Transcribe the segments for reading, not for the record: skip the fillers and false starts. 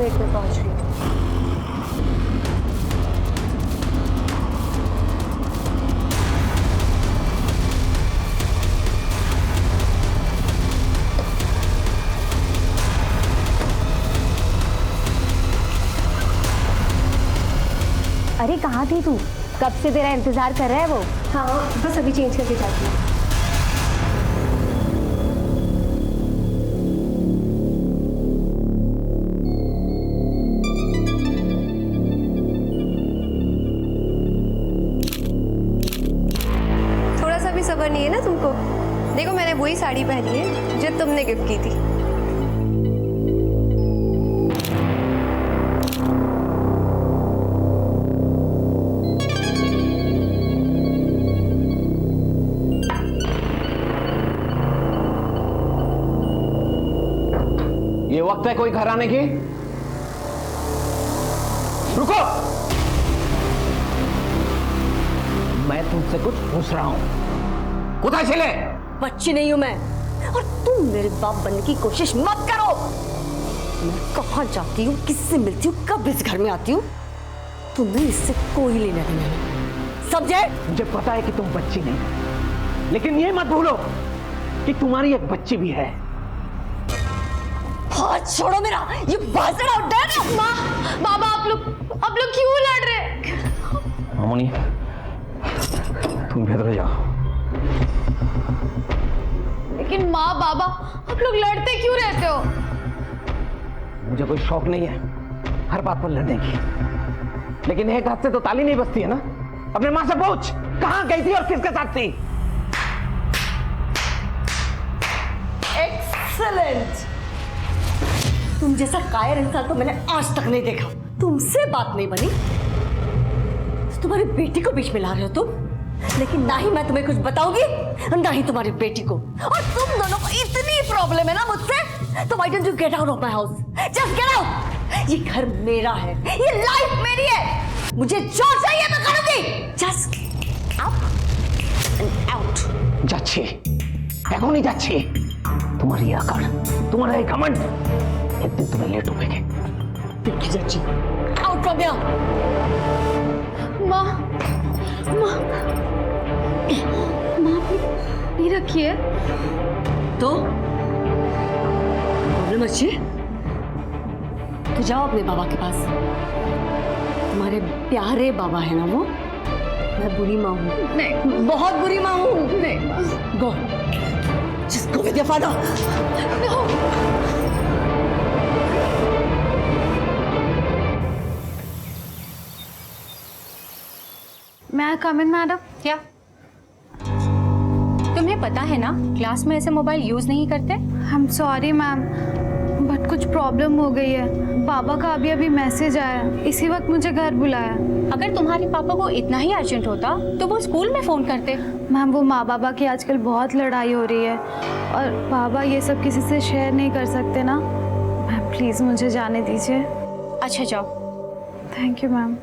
Minute में पहुंच रही हूँ। अरे कहाँ थी तू? कब से तेरा इंतजार कर रहा है वो। हाँ बस अभी चेंज करके जाती हूँ। थोड़ा सा भी सब्र नहीं है ना तुमको? देखो मैंने वही साड़ी पहनी है जो तुमने गिफ्ट की थी। ये वक्त है कोई घर आने की? रुको, मैं तुमसे कुछ पूछ रहा हूं। कुत्ता चले? बच्ची नहीं हूं मैं, और तुम मेरे बाप बनने की कोशिश मत करो। मैं कहाँ जाती हूँ, किससे मिलती हूँ, कब इस घर में आती हूँ, तुम्हें इससे कोई लेना देना नहीं, समझे? मुझे पता है कि तुम बच्ची नहीं, लेकिन ये मत भूलो कि तुम्हारी एक बच्ची भी है। हाथ छोड़ो मेरा, ये बाजरा उठा है। माँ, बाबा आप लोग क्यों लड़ रहे? मामूनी, तुम भीतर जाओ। लेकिन माँ बाबा आप लोग लड़ते क्यों रहते हो? मुझे कोई शौक नहीं है हर बात पर लड़ने की, लेकिन एक हाथ से तो ताली नहीं बजती है ना। अपने माँ से पूछ, कहाँ गई थी और किसके साथ थी? एक्सीलेंट। तुम जैसा कायर इंसान तो मैंने आज तक नहीं देखा। तुमसे बात नहीं बनी, तुम्हारी बेटी को बीच में ला रहे हो तुम। लेकिन ना ही मैं तुम्हें कुछ बताऊंगी, ना ही तुम्हारी बेटी को। और तुम दोनों को इतनी प्रॉब्लम है ना मुझसे, तो why don't you get out of my house? Just get out. ये घर मेरा है, ये लाइफ मेरी है, मुझे जो चाहिए मैं करूंगी। Just up and out. যাচ্ছে, এখনই যাচ্ছে। तुम्हारी आकर, तुम्हारा एक घमंड, एक दिन तुम्हें लेट होगे। देखी जाची, आउट फ्रॉम हियर। माँ, माँ, माँ नहीं रखिए तो प्रॉब्लम अच्छी, तो जाओ अपने बाबा के पास। तुम्हारे प्यारे बाबा है ना वो। मैं बुरी माँ हूँ। नहीं, बहुत बुरी माँ हूँ। नहीं। Go, just go with your father. मैं कम इन मैडम? क्या तुम्हें पता है ना क्लास में ऐसे मोबाइल यूज नहीं करते? I am sorry ma'am, but कुछ प्रॉब्लम हो गई है। पापा का अभी अभी मैसेज आया, इसी वक्त मुझे घर बुलाया। अगर तुम्हारे पापा को इतना ही अर्जेंट होता तो वो स्कूल में फोन करते। मैम वो माँ बाबा की आजकल बहुत लड़ाई हो रही है, और पापा ये सब किसी से शेयर नहीं कर सकते ना। मैम प्लीज़ मुझे जाने दीजिए। अच्छा जाओ। Thank you ma'am.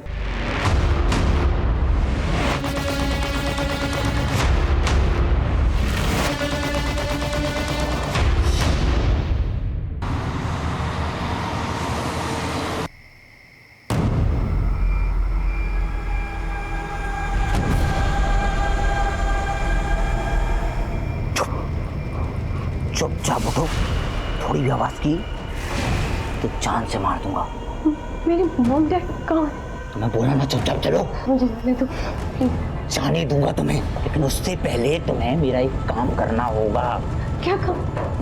चुपचाप उठो, थोड़ी भी आवाज की तो जान से मार दूंगा। मेरी मॉम डैड कहाँ? तुम्हें बोला ना चुपचाप चलो। मुझे जाने दो। जाने दूंगा तुम्हें, लेकिन उससे पहले तुम्हें मेरा एक काम करना होगा। क्या काम?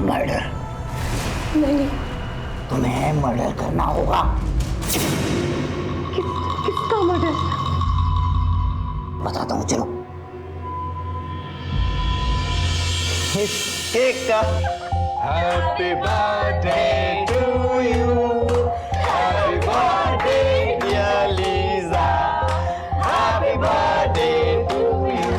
मर्डर। नहीं। तुम्हें मर्डर करना होगा। किसका मर्डर? बताता हूँ, चलो। Happy birthday to you. Happy birthday, dear Lisa. Happy birthday to you.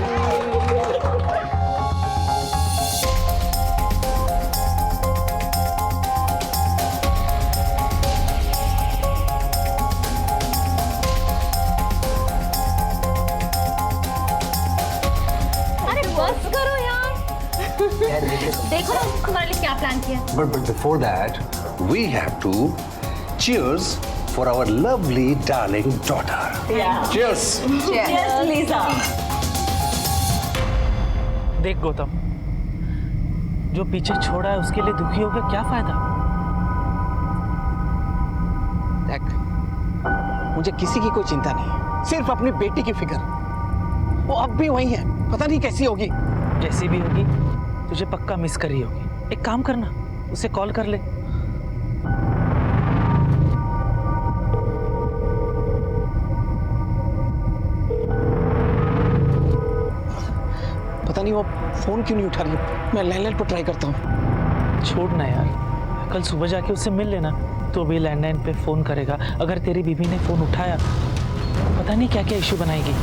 अरे बस करो यार, देखो ना हमारे लिए क्या प्लान किया। But before that, we have to cheers for our lovely darling daughter. Cheers. Yes, Lisa. देख गौतम, जो पीछे छोड़ा है उसके लिए दुखी होकर क्या फायदा। देख, मुझे किसी की कोई चिंता नहीं है, सिर्फ अपनी बेटी की फिक्र। वो अब भी वही है, पता नहीं कैसी होगी। जैसी भी होगी तुझे पक्का मिस कर रही होगी। एक काम करना, उसे कॉल कर ले। पता नहीं वो फोन क्यों नहीं उठा रही। मैं लैंडलाइन पर ट्राई करता हूँ। छोड़ ना यार, कल सुबह जाके उससे मिल लेना। तो अभी लैंडलाइन पे फोन करेगा, अगर तेरी बीबी ने फोन उठाया पता नहीं क्या क्या इश्यू बनाएगी।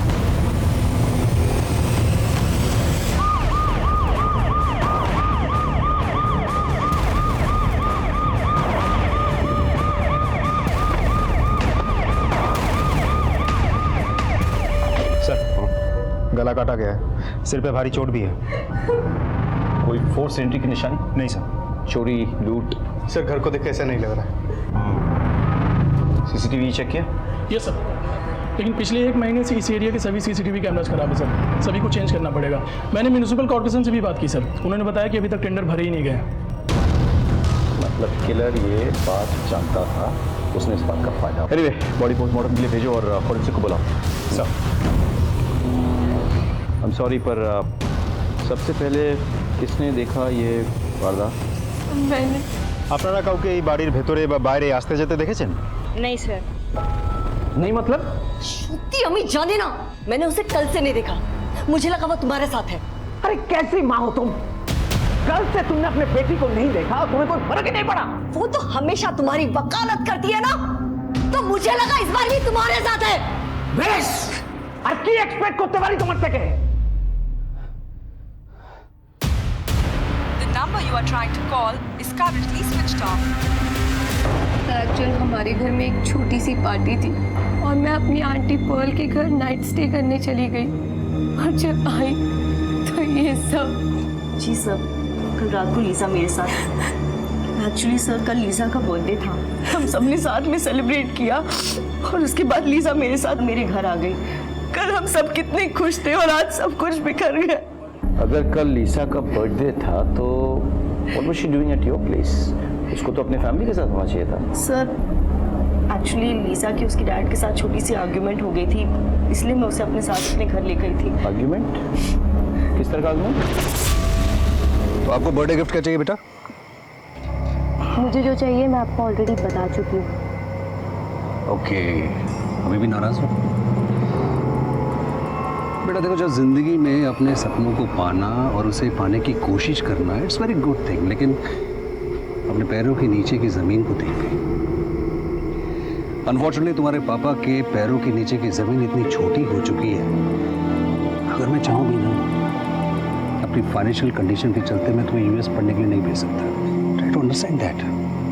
गला काटा गया है, सिर पे भारी चोट भी है। कोई फोर्स एंट्री की निशानी? नहीं सर। चोरी, लूट? सर घर को देख के ऐसा नहीं लग रहा है। सीसीटीवी चेक किया? यस सर, लेकिन पिछले 1 महीने से इस एरिया के सभी सीसीटीवी कैमराज खराब है सर। सभी को चेंज करना पड़ेगा। मैंने म्यूनिसिपल कॉर्पोरेशन से भी बात की सर, उन्होंने बताया कि अभी तक टेंडर भरे ही नहीं गए। मतलब किलर ये बात जानता था, उसने इस बात का फायदा। एनीवे, बॉडी पोस्टमार्टम के लिए भेजो और फॉरेंसिक को बुलाओ। सर आई एम सॉरी, पर सबसे पहले किसने देखा ये वारदात? मैंने। আপনারা কাউকে এই বাড়ির ভেতরে বা বাইরে আসতে যেতে দেখেছেন? नहीं सर। नहीं मतलब? श्रुति अम्मी जाने ना, मैंने उसे कल से नहीं देखा। मुझे लगा वो तुम्हारे साथ है। अरे कैसी माँ हो तुम? कल से तुमने अपने बेटी को नहीं देखा और तुम्हें कोई फर्क ही नहीं पड़ा। वो तो हमेशा तुम्हारी वकालत करती है ना, तो मुझे लगा इस बार भी तुम्हारे साथ है। बेश, আর কি এক্সপেক্ট করতে পারি তোমার থেকে? The number you are trying to call is currently switched off. Actually हमारे घर में एक छोटी सी पार्टी थी और मैं अपनी आंटी पर्ल के घर नाइट स्टे करने चली गई और जब आई तो ये सब। जी सर, कल रात को लीजा मेरे साथ। एक्चुअली सर कल लीजा का बर्थडे था, हम सबने साथ में सेलिब्रेट किया और उसके बाद लीजा मेरे साथ मेरे घर आ गई। कल हम सब कितने खुश थे और आज सब कुछ बिखर गया। अगर कल लीसा का बर्थडे था तो what was she doing at your place? उसको तो अपने फैमिली के साथ होना चाहिए था। सर एक्चुअली लीजा की उसके डैड के साथ छोटी सी आर्ग्यूमेंट हो गई थी, इसलिए मैं उसे अपने साथ अपने घर ले गई थी। आर्ग्यूमेंट? किस तरह का आर्ग्यूमेंट? तो आपको बर्थडे गिफ्ट क्या चाहिए बेटा? मुझे जो चाहिए मैं आपको ऑलरेडी बता चुकी हूँ। ओके, अभी भी नाराज हो? बेटा देखो, जब जिंदगी में अपने सपनों को पाना और उसे पाने की कोशिश करना, इट्स वेरी गुड थिंग, लेकिन अपने पैरों के नीचे की जमीन को देख। अनफॉर्चुनेटली तुम्हारे पापा के पैरों के नीचे की जमीन इतनी छोटी हो चुकी है, अगर मैं चाहूँ भी ना, अपनी फाइनेंशियल कंडीशन के चलते मैं तुम्हें यूएस पढ़ने के लिए नहीं भेज सकता। Try to understand that.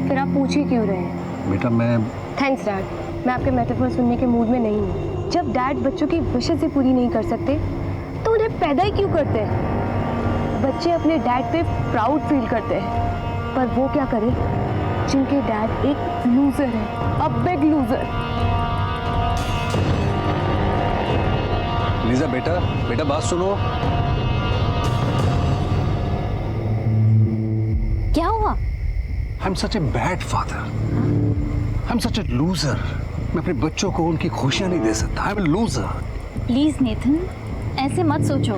फिर आप पूछ ही क्यों रहे हैं? बेटा मैं थैंक्स डैड, मैं आपके मेटाफर सुनने के मूड में नहीं हूँ। जब डैड बच्चों की विशेष पूरी नहीं कर सकते तो उन्हें पैदा ही क्यों करते हैं? बच्चे अपने डैड पे प्राउड फील करते हैं, पर वो क्या करें जिनके डैड एक लूजर है, अ बिग लूजर। लीजा बेटा बात सुनो। क्या हुआ? I am such a bad father, I am such a loser. मैं अपने बच्चों को उनकी खुशियां नहीं दे सकता। I am a loser. Please Nathan, ऐसे मत सोचो,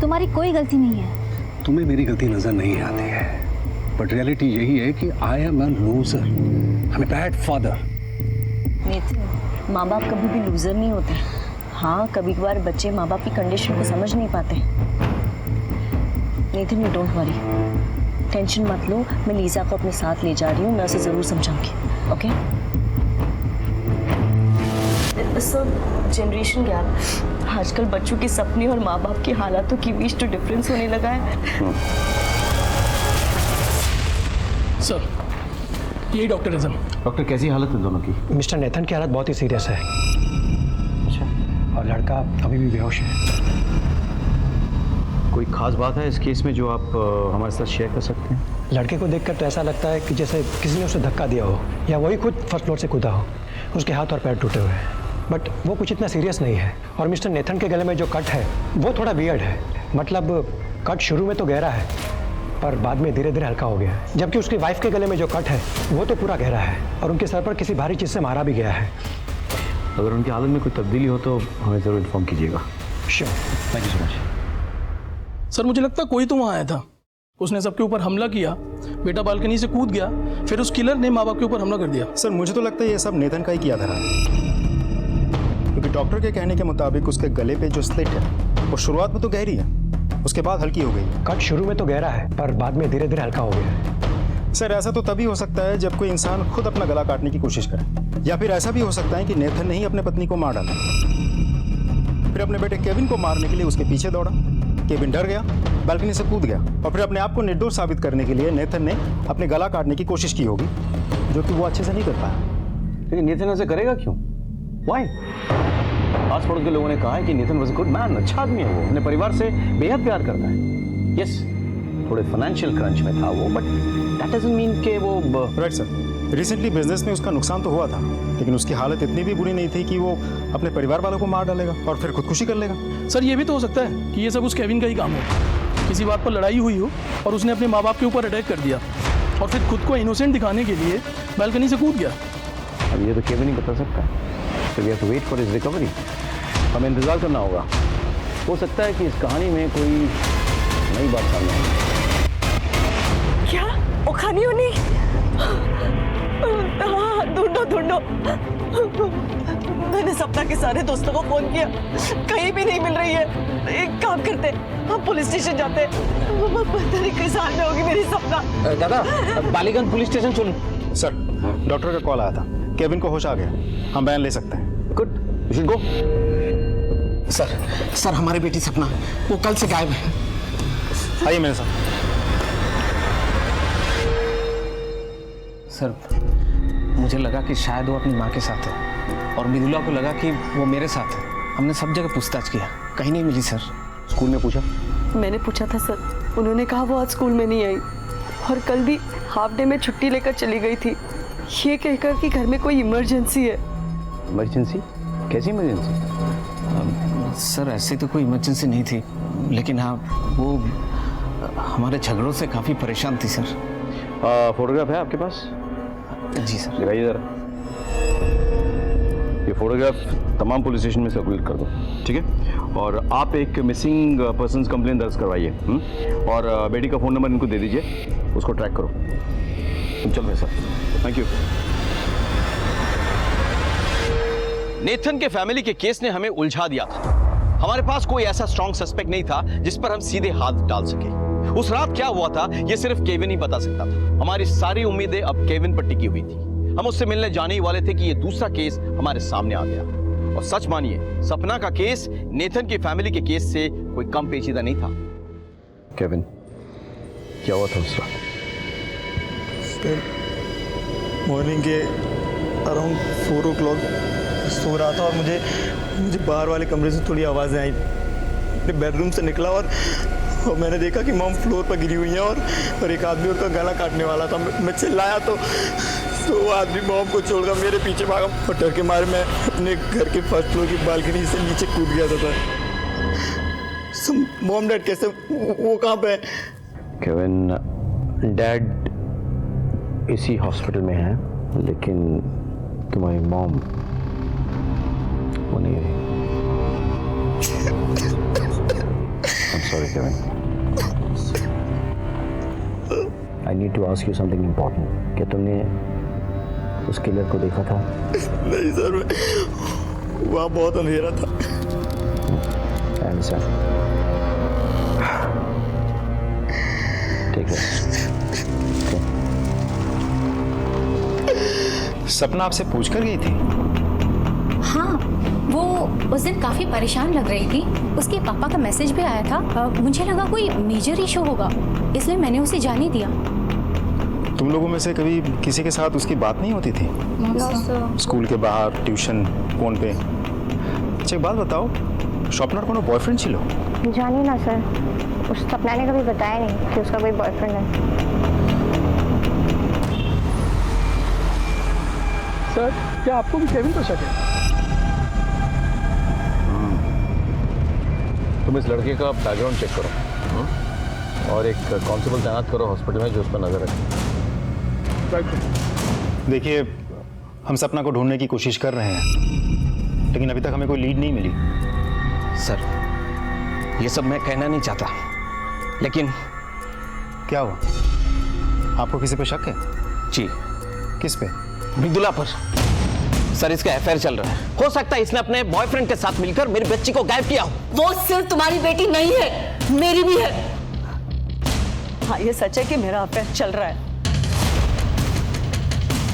तुम्हारी कोई गलती नहीं है। तुम्हें मेरी गलती नजर नहीं आती है, बट रियलिटी यही है कि I am a loser, I am a bad father. Nathan, माँ बाप कभी भी लूजर नहीं होते। हाँ, कभी कभार बच्चे माँ बाप की कंडीशन को समझ नहीं पाते। Nathan, you don't worry, tension मत लो, मैं लीजा को अपने साथ ले जा रही हूँ, मैं उसे ज़रूर समझाऊंगी। ओके? सर, जनरेशन गैप, आजकल बच्चों के सपने और माँ बाप के हालातों की बीच तो डिफरेंस होने लगा है। सर, यही डॉक्टर है सर। डॉक्टर, कैसी हालत है दोनों की? मिस्टर नेथन की हालत बहुत ही सीरियस है। अच्छा, और लड़का अभी भी बेहोश है। कोई खास बात है इस केस में जो आप हमारे साथ शेयर कर सकते हैं? लड़के को देखकर तो ऐसा लगता है कि जैसे किसी ने उसे धक्का दिया हो या वही खुद फर्स्ट फ्लोर से कूदा हो। उसके हाथ और पैर टूटे हुए हैं, बट वो कुछ इतना सीरियस नहीं है। और मिस्टर नेथन के गले में जो कट है वो थोड़ा वियर्ड है। मतलब कट शुरू में तो गहरा है पर बाद में धीरे धीरे हल्का हो गया है, जबकि उसकी वाइफ के गले में जो कट है वो तो पूरा गहरा है और उनके सर पर किसी भारी चीज़ से मारा भी गया है। अगर उनकी हालत में कोई तब्दीली हो तो हमें ज़रूर इन्फॉर्म कीजिएगा। Sure, thank you so much. Sir मुझे लगता है कोई तो वहाँ आया था, उसने सबके ऊपर हमला किया, बेटा बालकनी से कूद गया, फिर उस किलर ने माँ बाप के ऊपर हमला कर दिया। सर मुझे तो लगता है ये सब नेथन का ही किया था, क्योंकि डॉक्टर के कहने के मुताबिक उसके गले पे जो स्लिट है वो शुरुआत में तो गहरी है, उसके बाद हल्की हो गई। कट शुरू में तो गहरा है पर बाद में धीरे धीरे हल्का हो गया है। सर ऐसा तो तभी हो सकता है जब कोई इंसान खुद अपना गला काटने की कोशिश करे, या फिर ऐसा भी हो सकता है कि नेथन ने ही अपने पत्नी को मार डाला, फिर अपने बेटे केविन को मारने के लिए उसके पीछे दौड़ा। केविन डर गया, बालकनी से कूद गया और फिर अपने आप को निर्दोष साबित करने के लिए नेथन ने अपने गला काटने की कोशिश की होगी, जो कि वो अच्छे से नहीं कर पाया। लेकिन नेथन ऐसे करेगा क्यों? व्हाई? आस पड़ोस के लोगों ने कहा है कि Nathan was a good man, अच्छा आदमी है वो, अपने परिवार से बेहद प्यार करता है। यस, थोड़े फाइनेंशियल क्रंच में था वो, बट दैट डजंट मीन कि वो राइट सर, रिसेंटली बिजनेस में उसका नुकसान तो हुआ था, लेकिन उसकी हालत इतनी भी बुरी नहीं थी कि वो अपने परिवार वालों को मार डालेगा और फिर खुदकुशी कर लेगा। सर ये भी तो हो सकता है कि ये सब उस केविन का ही काम हो, किसी बात पर लड़ाई हुई हो और उसने अपने माँ बाप के ऊपर अटैक कर दिया और फिर खुद को इनोसेंट दिखाने के लिए बालकनी से कूद गया। अब ये तो केविन ही बता सकता है, so we have to wait for his recovery। हमें इंतजार करना होगा, हो सकता है कि इस कहानी में कोई नई बात सामने आए। क्या वो खानी होनी? हाँ, ढूंढो ढूंढो। मैंने सपना के सारे दोस्तों को फोन किया, कहीं भी नहीं मिल रही है। एक काम करते, हम पुलिस स्टेशन जाते। पता नहीं किस हाल में होगी मेरी सपना। दादा, बालीगंज पुलिस स्टेशन चलो। सर डॉक्टर का कॉल आया था, केविन को होश आ गया, हम बयान ले सकते हैं। Good, you should go. Sir हमारी बेटी सपना वो कल से गायब है। आइए मेरे साथ। सर मुझे लगा कि शायद वो अपनी माँ के साथ है और मृदुला को लगा कि वो मेरे साथ है। हमने सब जगह पूछताछ किया, कहीं नहीं मिली सर। स्कूल में पूछा? मैंने पूछा था सर, उन्होंने कहा वो आज स्कूल में नहीं आई और कल भी हाफ डे में छुट्टी लेकर चली गई थी, ये कहकर कि घर में कोई इमरजेंसी है। इमरजेंसी? कैसी इमरजेंसी? सर ऐसी तो कोई इमरजेंसी नहीं थी, लेकिन हाँ वो हमारे झगड़ों से काफ़ी परेशान थी सर। फोटोग्राफ है आपके पास? जी सर। दिखाइए जरा। ये फोटोग्राफ तमाम पुलिस स्टेशन में सर्कुलेट कर दो, ठीक है? और आप एक मिसिंग पर्सन्स कंप्लेन दर्ज करवाइए और बेटी का फ़ोन नंबर इनको दे दीजिए, उसको ट्रैक करो। चल रहे सर, थैंक यू। नेथन के फैमिली के केस ने हमें उलझा दिया था। हमारे पास कोई ऐसा स्ट्रॉन्ग सस्पेक्ट नहीं था जिस पर हम सीधे हाथ डाल सके। उस रात क्या हुआ था ये सिर्फ केविन ही बता सकता था। हमारी सारी उम्मीदें अब केविन पर टिकी हुई थी। हम उससे मिलने जाने ही वाले थे कि ये दूसरा केस हमारे सामने आ गया। और सच मानिए, सपना का केस नेथन की फैमिली के केस से कोई कम पेचीदा नहीं था। केविन, क्या हुआ था उस रात? मॉर्निंग के अराउंड 4 o'clock सो रहा था और मुझे बाहर वाले कमरे से थोड़ी आवाज़ें आई। मैं बेडरूम से निकला और मैंने देखा कि मॉम फ्लोर पर गिरी हुई है और एक आदमी उनका गला काटने वाला था। मैं चिल्लाया तो वो आदमी मॉम को छोड़कर मेरे पीछे भागा और डर के मारे मैं अपने घर के फर्स्ट फ्लोर की बालकनी से नीचे कूद गया था। मॉम डैड कैसे, वो कहाँ पे है? केविन, डैड इसी हॉस्पिटल में है, लेकिन तुम्हारी मॉम वो नहीं रही। I'm sorry, Kevin. I need to ask you something important. क्या तुमने उस किलर को देखा था? नहीं सर, वहाँ बहुत अंधेरा था। I understand. ठीक है। सपना आपसे पूछ कर गई थी? हाँ, वो उस दिन काफ़ी परेशान लग रही थी। उसके पापा का मैसेज भी आया था। मुझे लगा कोई मेजर इशू होगा, इसलिए मैंने उसे जाने दिया। तुम लोगों में से कभी किसी के साथ उसकी बात नहीं होती थी? स्कूल के बाहर, ट्यूशन, फोन पे? अच्छा एक बात बताओ, स्वप्नार कोनो बॉयफ्रेंड छिलो? जानिए ना सर, उस सपना ने कभी बताया नहीं कि उसका कोई बॉयफ्रेंड है। सर क्या आपको भी केविन पर शक है? तुम इस लड़के का बैकग्राउंड चेक करो और एक कांस्टेबल तैनात करो हॉस्पिटल में जो उस पर नजर रखे। देखिए, हम सपना को ढूंढने की कोशिश कर रहे हैं, लेकिन अभी तक हमें कोई लीड नहीं मिली। सर, ये सब मैं कहना नहीं चाहता, लेकिन क्या हुआ? आपको किसी पे शक है? जी। किस पे? मृदुला पर। सर, इसका अफेयर चल रहा है। हो सकता है इसने अपने बॉयफ्रेंड के साथ मिलकर मेरी बच्ची को गायब किया हो। वो सिर्फ तुम्हारी बेटी नहीं है, मेरी भी है। हाँ, ये सच है कि मेरा अफेयर चल रहा है,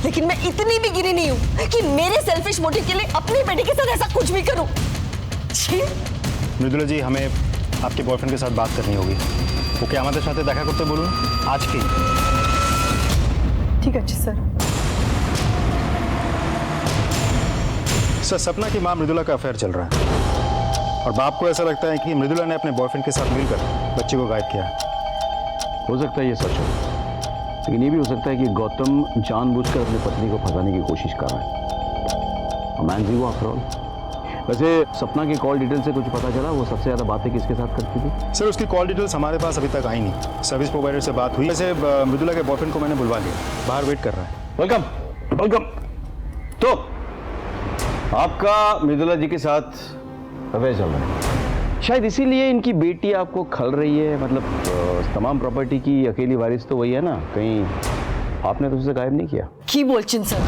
लेकिन मैं इतनी भी गिरी नहीं हूं कि मेरे सेल्फिश मोटिव के लिए अपनी बेटी के साथ ऐसा कुछ भी करूं। छी। मृदुला जी, हमें आपके बॉयफ्रेंड के साथ बात करनी होगी। वो क्या हमारे साथ देखा करते बोलूं आज की? ठीक है सर। सर, सपना की मां मृदुला का अफेयर चल रहा है और बाप को ऐसा लगता है कि मृदुला ने अपने बॉयफ्रेंड के साथ मिलकर बच्चे को गायब किया है। हो सकता है ये सच हो, लेकिन ये भी हो सकता है कि गौतम जानबूझकर अपनी पत्नी को फंसाने की कोशिश कर रहा है। मैन जी वो आफ्टर ऑल। वैसे सपना की कॉल डिटेल से कुछ पता चला? वो सबसे ज्यादा बातें किसके साथ करती थी? सर, उसकी कॉल डिटेल्स हमारे पास अभी तक आई नहीं। सर्विस प्रोवाइडर से बात हुई। वैसे मृदुला के बॉयफ्रेंड को मैंने बुलवा लिया, बाहर वेट कर रहा है। Welcome welcome. तो आपका मृदुला जी के साथ अफेयर चल रहा है, शायद इसीलिए इनकी बेटी आपको खल रही है। मतलब तमाम प्रॉपर्टी की अकेली वारिस तो वही है ना, कहीं आपने तो उसे गायब नहीं किया? की बोलचिन सर,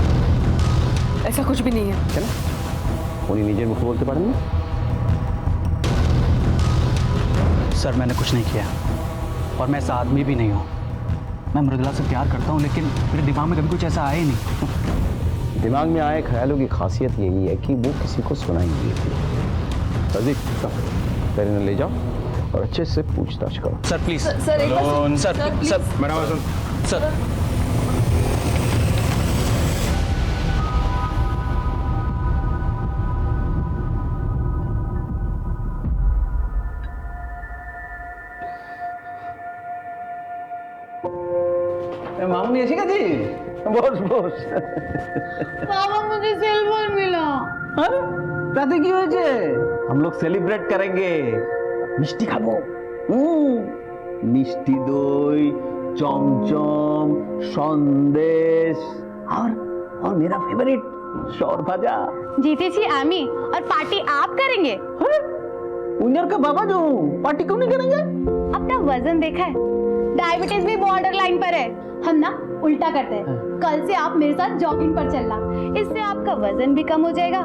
ऐसा कुछ भी नहीं है ना? उन्हीं निजे मुख बोलते पारे ना? सर, मैंने कुछ नहीं किया और मैं ऐसा आदमी भी नहीं हूँ। मैं मृदुला से प्यार करता हूँ, लेकिन मेरे दिमाग में कभी कुछ ऐसा आया ही नहीं। दिमाग में आए ख्यालों की खासियत यही है कि वो किसी को सुनाई नहीं देती। रज़ीक, तेरे ने ले जाओ और अच्छे से पूछताछ करो। Sir please. सर एक बार सर मेरा बात सुन। सर मामूनी ऐसी का जी? बोस बोस। पापा, मुझे सिल्वर मिला। ताते की वजह हम लोग सेलिब्रेट करेंगे। मिष्टी खाबो। मिष्टी दई, चमचम, संदेश और मेरा फेवरेट शौर भाजा। जीतेছি আমি और पार्टी आप करेंगे। उन्यर का बाबा जो पार्टी क्यों नहीं करेंगे? अपना वजन देखा है? डायबिटीज भी बॉर्डर लाइन पर है। हम ना उल्टा करते हैं। कल से आप मेरे साथ जॉगिंग पर चलना, इससे आपका वजन भी कम हो जाएगा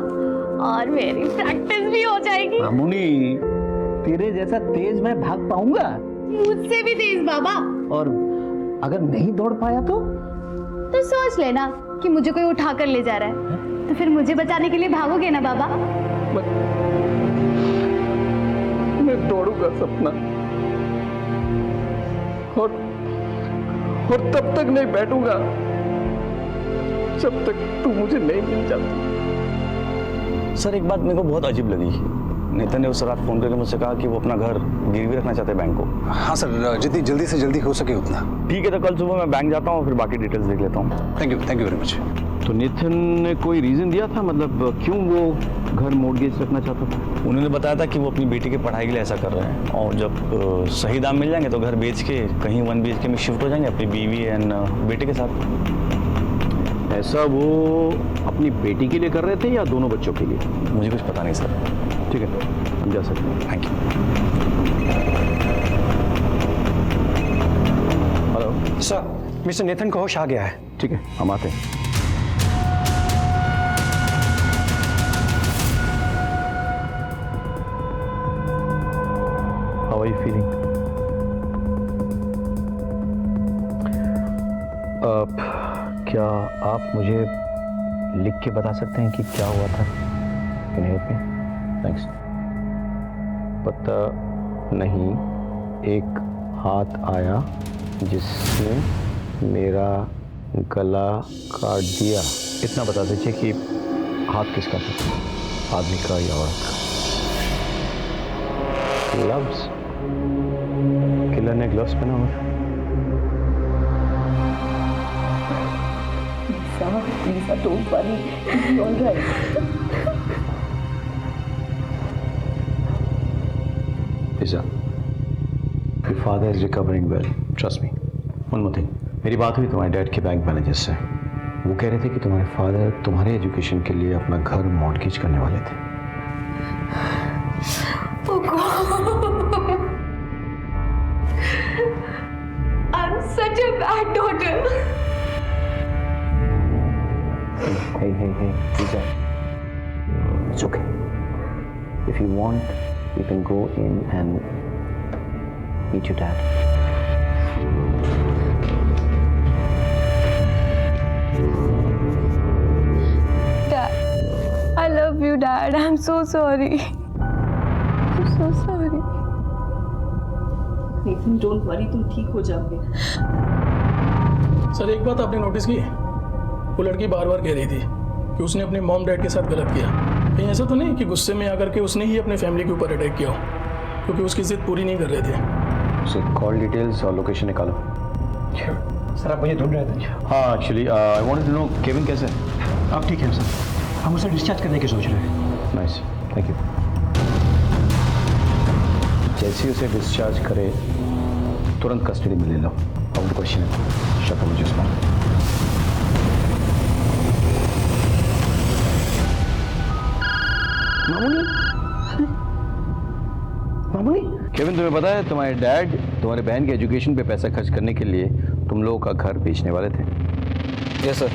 और मेरी प्रैक्टिस भी हो जाएगी। मामूनी, तेरे जैसा तेज मैं भाग पाऊंगा? मुझसे भी तेज बाबा। और अगर नहीं दौड़ पाया तो सोच लेना कि मुझे कोई उठा कर ले जा रहा है, तो फिर मुझे बचाने के लिए भागोगे ना बाबा? मैं दौड़ूंगा सपना, और तब तक नहीं बैठूंगा जब तक तू मुझे नहीं मिल जाती। सर, एक बात मेरे को बहुत अजीब लगी। नेता ने उस रात फोन करके मुझसे कहा कि वो अपना घर गिरवी रखना चाहते हैं बैंक को। हाँ सर, जितनी जल्दी से जल्दी हो सके उतना। ठीक है, तो कल सुबह मैं बैंक जाता हूँ, फिर बाकी डिटेल्स देख लेता हूँ। Thank you very much. तो नेथन ने कोई रीजन दिया था, मतलब क्यों वो घर मॉर्गेज रखना चाहता था? उन्होंने बताया था कि वो अपनी बेटी की पढ़ाई के लिए ऐसा कर रहे हैं, और जब सही दाम मिल जाएंगे तो घर बेच के कहीं 1 BHK में शिफ्ट हो जाएंगे अपनी बीवी एंड बेटे के साथ। ऐसा वो अपनी बेटी के लिए कर रहे थे या दोनों बच्चों के लिए? मुझे कुछ पता नहीं सर। ठीक है, हम जा सकते हैं। Thank you. Hello sir, mister Nathan को होश आ गया है। ठीक है, हम आते हैं। How are you feeling? क्या आप मुझे लिख के बता सकते हैं कि क्या हुआ था? Can you help me? Thanks. पता नहीं, एक हाथ आया जिसने मेरा गला काट दिया। इतना बता दीजिए कि हाथ किसका था, आदमी का या औरत का? ग्लव्स? किलर ने ग्लव्स पहना हुआ था। Lisa, don't worry. It'll be all right. Lisa, your father is recovering well. Trust me. One more thing. मेरी बात हुई तुम्हारे डैड के बैंक मैनेजर से। वो कह रहे थे कि तुम्हारे फादर तुम्हारे एजुकेशन के लिए अपना घर मॉर्टगेज करने वाले थे। Oh God. I'm such a bad daughter. Hey, Lisa. It's okay. If you want, you can go in and meet your dad. Dad, I love you, Dad. I'm so sorry. I'm so sorry. Nathan, don't worry, तुम ठीक हो जाओगे। Sir, एक बात आपने notice की? वो लड़की बार बार कह रही थी कि उसने अपने मॉम डैड के साथ गलत किया। कहीं ऐसा तो नहीं कि गुस्से में आकर के उसने ही अपने फैमिली के ऊपर अटैक किया हो, क्योंकि उसकी जिद पूरी नहीं कर रहे थे। सर, कॉल डिटेल्स और लोकेशन निकालो। सर, आप मुझे ढूंढ रहे थे? हाँ, actually I wanted to know Kevin कैसे है? आप ठीक हैं सर? हम उसे डिस्चार्ज करने की सोच रहे हैं। Nice, thank you. जैसे उसे डिस्चार्ज करे तुरंत कस्टडी में ले लो। और क्वेश्चन है शक मुझे उसमें। मामूली, केविन, तुम्हें पता है तुम्हारे डैड तुम्हारे बहन के एजुकेशन पे पैसा खर्च करने के लिए तुम लोगों का घर बेचने वाले थे? Yes sir.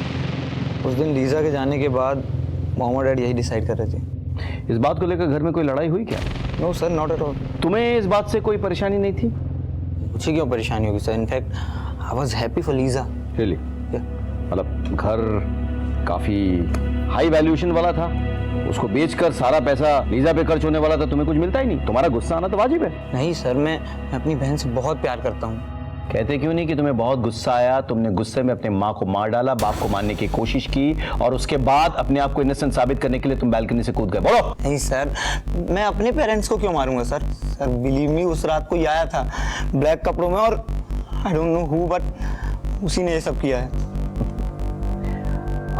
उस दिन लीजा के जाने के बाद मोहम्मद डैड यही डिसाइड कर रहे थे। इस बात को लेकर घर में कोई लड़ाई हुई क्या? No sir, not at all. तुम्हें इस बात से कोई परेशानी नहीं थी? मुझे क्यों परेशानी होगी sir? In fact I was happy for Lisa. Really? मतलब घर काफी हाई वैल्यूएशन वाला था, उसको बेचकर सारा पैसा लीजा पे खर्च होने वाला था, तुम्हें कुछ मिलता ही नहीं। तुम्हारा गुस्सा आना तो वाजिब है। नहीं सर, मैं अपनी बहन से बहुत प्यार करता हूँ। कहते क्यों नहीं कि तुम्हें बहुत गुस्सा आया, तुमने गुस्से में अपने माँ को मार डाला, बाप को मारने की कोशिश की, और उसके बाद अपने आप को इनोसेंट साबित करने के लिए तुम बालकनी से कूद गए। बोलो। नहीं सर, मैं अपने पेरेंट्स को क्यों मारूंगा सर? सर बिलीव मी, उस रात कोई आया था ब्लैक कपड़ों में, और I don't know who, but उसी ने ये सब किया है।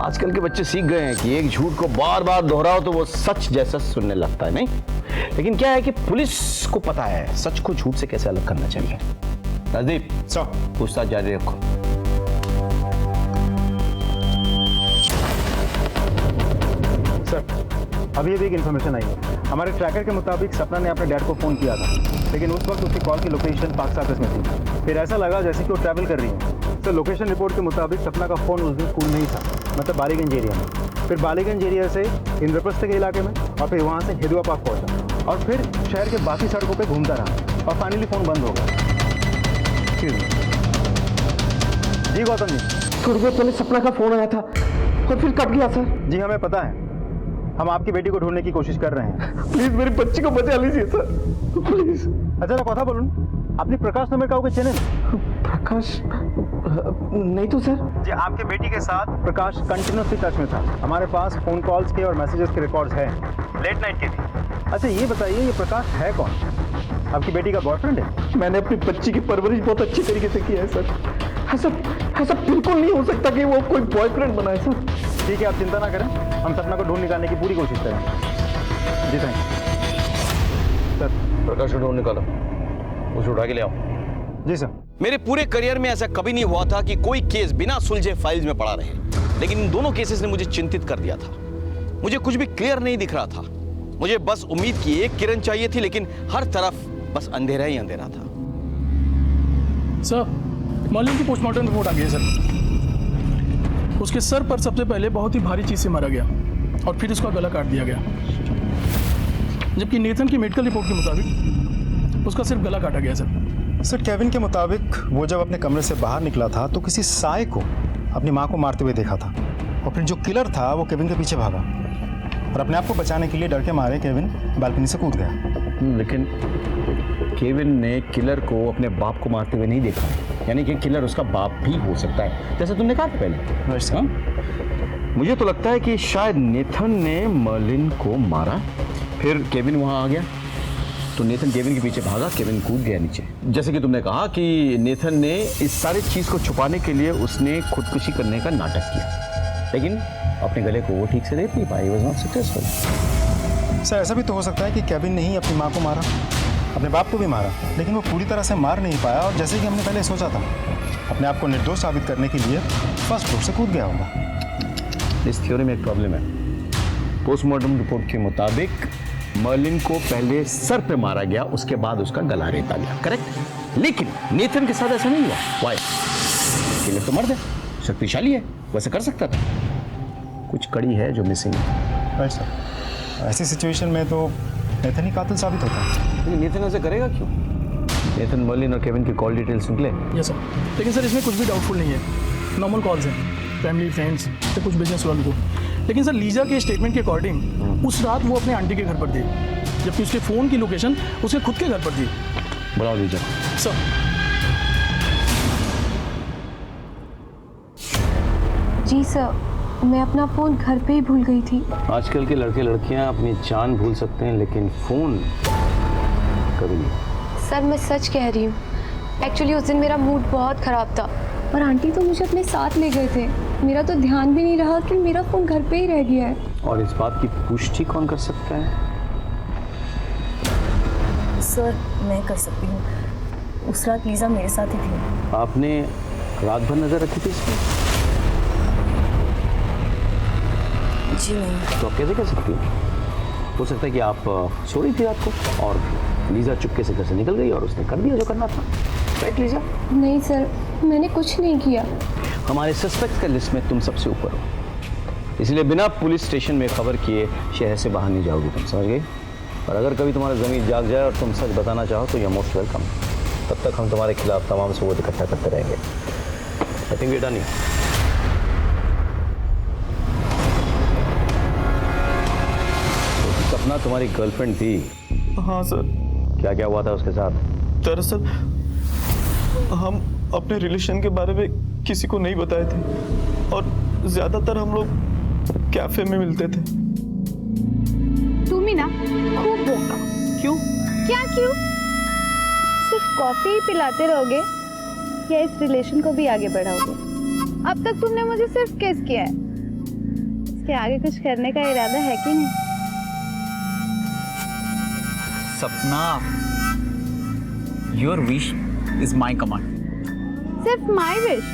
आजकल के बच्चे सीख गए हैं कि एक झूठ को बार बार दोहराओ तो वो सच जैसा सुनने लगता है, नहीं? लेकिन क्या है कि पुलिस को पता है सच को झूठ से कैसे अलग करना चाहिए। राजदीप, पूछताछ जारी रखो। सर, अभी एक इन्फॉर्मेशन आई है। हमारे ट्रैकर के मुताबिक सपना ने अपने डैड को फ़ोन किया था, लेकिन उस वक्त उसकी कॉल की लोकेशन पाक सर्कस में थी। फिर ऐसा लगा जैसे कि वो ट्रैवल कर रही है। सर, लोकेशन रिपोर्ट के मुताबिक सपना का फ़ोन उस दिन स्कूल में ही था, मतलब बालीगंज एरिया में। फिर बालीगंज एरिया से इंद्रप्रस्थ के इलाके में, और फिर वहाँ से हिदुआ पार्क पहुँचा, और फिर शहर के बाकी सड़कों पर घूमता रहा, और फाइनली फ़ोन बंद हो गया। जी गौतम जी, थोड़ी देर पहले सपना का फोन आया था और फिर कट गया सर। जी हमें पता है, हम आपकी बेटी को ढूंढने की कोशिश कर रहे हैं। प्लीज मेरी बच्ची को बचा लीजिए सर, प्लीज। अच्छा कथा बोलूं, अपनी प्रकाश नंबर का होगा चैनल? प्रकाश नहीं तो सर। जी आपके बेटी के साथ प्रकाश कंटिन्यूसली टच में था। हमारे पास फोन कॉल्स के और मैसेजेस के रिकॉर्ड्स हैं, लेट नाइट के भी। अच्छा ये बताइए, ये प्रकाश है कौन? आपकी बेटी का बॉयफ्रेंड है? मैंने अपनी बच्ची की परवरिश बहुत अच्छी तरीके से की है सर। ऐसा बिल्कुल नहीं हो सकता कि वो कोई बॉयफ्रेंड बनाए सर। ठीक है, आप चिंता ना करें, हम सपना को ढूंढ निकालने की पूरी कोशिश करेंगे। जी थैंक यू सर। प्रकाश को ढूंढ निकालो, उसे उठा के ले आओ। जी सर। मेरे पूरे करियर में ऐसा कभी नहीं हुआ था कि कोई केस बिना सुलझे फाइल्स में पड़ा रहे, लेकिन इन दोनों केसेस ने मुझे चिंतित कर दिया था। मुझे कुछ भी क्लियर नहीं दिख रहा था। मुझे बस उम्मीद की एक किरण चाहिए थी, लेकिन हर तरफ बस अंधेरा ही अंधेरा था। सर, मॉर्निंग की पोस्टमार्टम रिपोर्ट आ गई है सर। उसके सर पर सबसे पहले बहुत ही भारी चीज से मारा गया, और फिर उसका गला काट दिया गया। जबकि नेथन की मेडिकल रिपोर्ट के मुताबिक उसका सिर्फ गला काटा गया सर। सर, केविन के मुताबिक वो जब अपने कमरे से बाहर निकला था तो किसी साय को अपनी माँ को मारते हुए देखा था, और फिर जो किलर था वो केविन के पीछे भागा, और अपने आप को बचाने के लिए डर के मारे केविन बालकनी से कूद गया। लेकिन केविन ने किलर को अपने बाप को मारते हुए नहीं देखा, यानी कि किलर उसका बाप भी हो सकता है, जैसे तुमने कहा था पहले। हाँ? मुझे तो लगता है कि शायद नेथन ने मर्लिन को मारा, फिर केविन वहां आ गया, तो नेथन केविन के पीछे भागा, केविन कूद गया नीचे। जैसे कि तुमने कहा कि नेथन ने इस सारी चीज को छुपाने के लिए उसने खुदकुशी करने का नाटक किया। लेकिन अपने गले को वो ठीक से रेत नहीं पाई, वाज नॉट सक्सेसफुल। सर ऐसा भी तो हो सकता है कि केविन ने ही अपनी माँ को मारा, अपने बाप को भी मारा, लेकिन वो पूरी तरह से मार नहीं पाया और जैसे कि हमने पहले सोचा था अपने आप को निर्दोष साबित करने के लिए फर्स्ट फ्लोर से कूद गया होगा। इस थ्योरी में एक प्रॉब्लम है। पोस्टमार्टम रिपोर्ट के मुताबिक मर्लिन को पहले सर पे मारा गया, उसके बाद उसका गला रेता गया, करेक्ट? लेकिन नेथन के साथ ऐसा नहीं हुआ। वाई? किलर तो मर्द है, शक्तिशाली है, वैसे कर सकता था। कुछ कड़ी है जो मिसिंग है। राइट सर, ऐसी सिचुएशन में तो नेथन ही कातिल साबित होता है। लेकिन नेथन ऐसे करेगा क्यों? नेथन मर्लिन और केविन की कॉल डिटेल्स निकले? यस सर, लेकिन सर इसमें कुछ भी डाउटफुल नहीं है। नॉर्मल कॉल्स हैं, फैमिली फ्रेंड्स से कुछ बिजनेस वालों को। लेकिन सर लीजा के स्टेटमेंट के अकॉर्डिंग उस रात वो अपने आंटी के घर पर थी, जबकि उसके फ़ोन की लोकेशन उसके खुद के घर पर थी। बुलाओ लीजा। सर जी सर, मैं अपना फ़ोन घर पे ही भूल गई थी। आजकल के लड़के लड़कियां अपनी जान भूल सकते हैं, लेकिन फ़ोन कभी नहीं। सर मैं सच कह रही हूँ, एक्चुअली उस दिन मेरा मूड बहुत ख़राब था और आंटी तो मुझे अपने साथ ले गए थे। मेरा तो ध्यान भी नहीं रहा कि मेरा फ़ोन घर पे ही रह गया है। और इस बात की पुष्टि कौन कर सकता है? सर मैं कर सकती हूँ, उस रात लीजा मेरे साथ ही थी। आपने रात भर नजर रखी थी इसकी? जी नहीं। तो आप कैसे कर सकती हो सकता है कि आप सो रही थी रात को और लीजा चुपके से घर से निकल गई और उसने कर दिया जो करना था, राइट लीजा? नहीं सर, मैंने कुछ नहीं किया। हमारे सस्पेक्ट के लिस्ट में तुम सबसे ऊपर हो, इसलिए बिना पुलिस स्टेशन में खबर किए शहर से बाहर नहीं जाओगी, तुम समझ गई? और अगर कभी तुम्हारा ज़मीर जाग जाए और तुम सच बताना चाहो तो यू आर मोस्ट वेलकम। तब तक हम तुम्हारे खिलाफ तमाम सबूत इकट्ठा करते रहेंगे। I think we done here. Sapna तुम्हारी गर्लफ्रेंड थी? हाँ सर। क्या क्या हुआ था उसके साथ? दरअसल हम अपने रिलेशन के बारे में किसी को नहीं बताए थे और ज्यादातर हम लोग कैफे में मिलते थे। तुम ही ना खूब बोका। क्यों? क्या क्यों? सिर्फ कॉफी ही पिलाते रहोगे या इस रिलेशन को भी आगे बढ़ाओगे? अब तक तुमने मुझे सिर्फ किस किया है, इसके आगे कुछ करने का इरादा है कि नहीं? सपना, your wish is my command. सिर्फ my wish?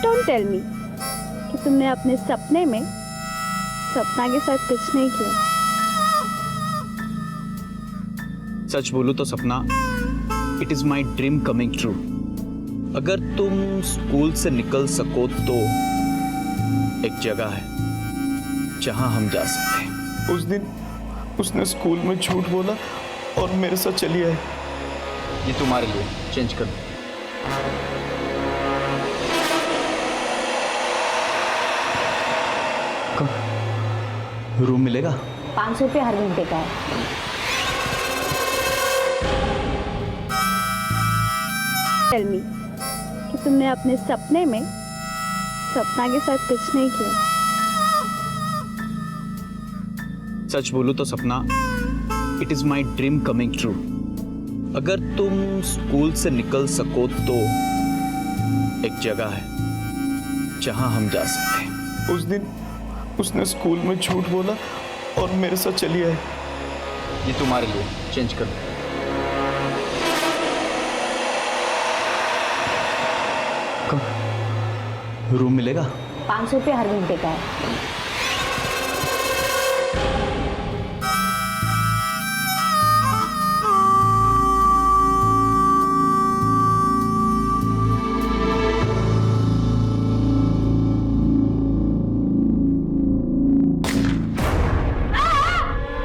Don't tell me कि तुमने अपने सपने में सपना के साथ कुछ नहीं किया। सच बोलूं तो सपना, it is my dream coming true. अगर तुम स्कूल से निकल सको तो एक जगह है जहां हम जा सकते हैं। उस दिन उसने स्कूल में झूठ बोला और मेरे साथ चली आई। ये तुम्हारे लिए चेंज कर दो। रूम मिलेगा? 500 रुपये हर घंटे का है। टेल मी कि तुमने अपने सपने में सपना के साथ कुछ नहीं किया। सच बोलूं तो सपना, it is my dream coming true. अगर तुम स्कूल से निकल सको तो एक जगह है जहां हम जा सकते हैं। उस दिन उसने स्कूल में झूठ बोला और मेरे साथ चली आई। ये तुम्हारे लिए चेंज कर दो। रूम मिलेगा? 500 रुपये हर घंटे का है।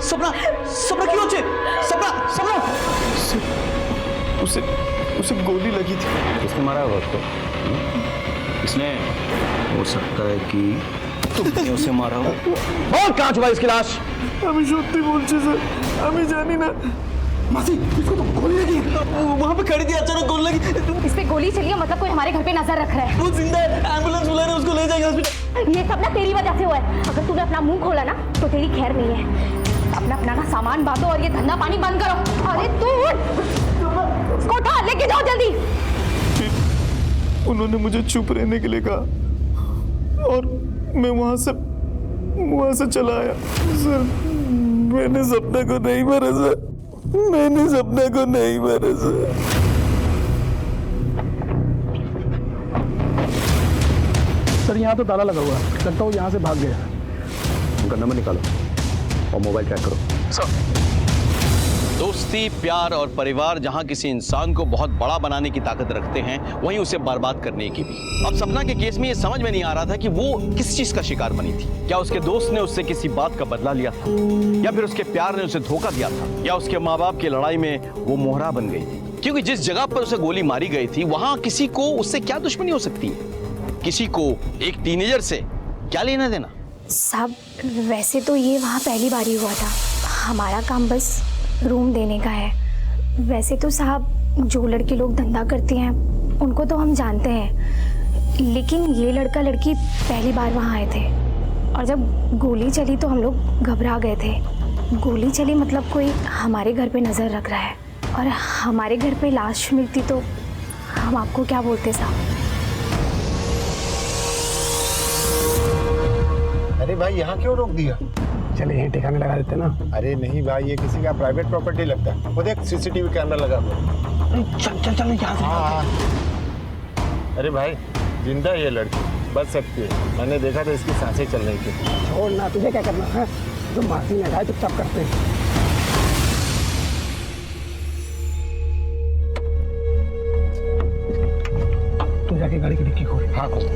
सपना, सपना क्यों होचे? सपना, सपना! उसे गोली लगी थी। किसने मारा होगा उसको? इसने, हो सकता है कि तुमने उसे मारा हो। और कहाँ छुपा इसकी लाश? আমি সত্যি বলছি স্যার, আমি জানি না। मासी, इसको तो गोली लगी। वहाँ पे खड़ी थी, अचानक गोली लगी। इस पे गोली चली है, मतलब कोई हमारे घर पे नजर रख रहा है। वो जिंदा है, एम्बुलेंस बुला रहे हैं, उसको ले जाएंगे हॉस्पिटल। ये सब ना तेरी वजह से हुआ है। अगर तूने अपना मुंह खोला ना तो तेरी खैर नहीं है। अपना ना सामान बांधो और ये धंधा पानी बंद करो। अरे तू उसको उठा, लेके जाओ जल्दी। फिर उन्होंने मुझे चुप रहने के लिए कहा और मैं वहां से चला आया सर। मैंने सपने को नहीं मारा सर, मैंने सपने को नहीं मारा सर। सर यहाँ तो ताला लगा हुआ है, लगता है वो यहाँ से भाग गया। उनका नंबर निकालो और मोबाइल ट्रैक करो। सर दोस्ती, प्यार और परिवार जहां किसी इंसान को बहुत बड़ा बनाने की ताकत रखते हैं, वहीं उसे बर्बाद करने की भी। अब सपना के केस में ये समझ में नहीं आ रहा था कि वो किस चीज का शिकार बनी थी। क्या उसके दोस्त ने उससे किसी बात का बदला लिया था, या फिर उसके प्यार ने उसे धोखा दिया था, या उसके माँ बाप की लड़ाई में वो मोहरा बन गई थी। क्योंकि जिस जगह पर उसे गोली मारी गई थी, वहां किसी को उससे क्या दुश्मनी हो सकती है? किसी को एक टीनेजर से क्या लेना देना? साहब वैसे तो ये वहाँ पहली बार ही हुआ था, हमारा काम बस रूम देने का है। वैसे तो साहब जो लड़के लोग धंधा करते हैं उनको तो हम जानते हैं, लेकिन ये लड़का लड़की पहली बार वहाँ आए थे और जब गोली चली तो हम लोग घबरा गए थे। गोली चली मतलब कोई हमारे घर पे नज़र रख रहा है, और हमारे घर पे लाश मिलती तो हम आपको क्या बोलते साहब। अरे भाई यहाँ क्यों रोक दिया? चले यहीं ठिकाने लगा देते ना। अरे नहीं भाई, ये किसी का प्राइवेट प्रॉपर्टी लगता है। वो देख सीसीटीवी कैमरा लगा हुआ। चल चल चल यहाँ से। हाँ। अरे भाई जिंदा ये लड़की बच सकती है, मैंने देखा था इसकी सांसें चल रही थी। छोड़ ना, तुझे क्या करना है? तुम माफी लगाए चुपचाप करते हैं। तू जाके गाड़ी की डिक्की खोल। हाँ खोल।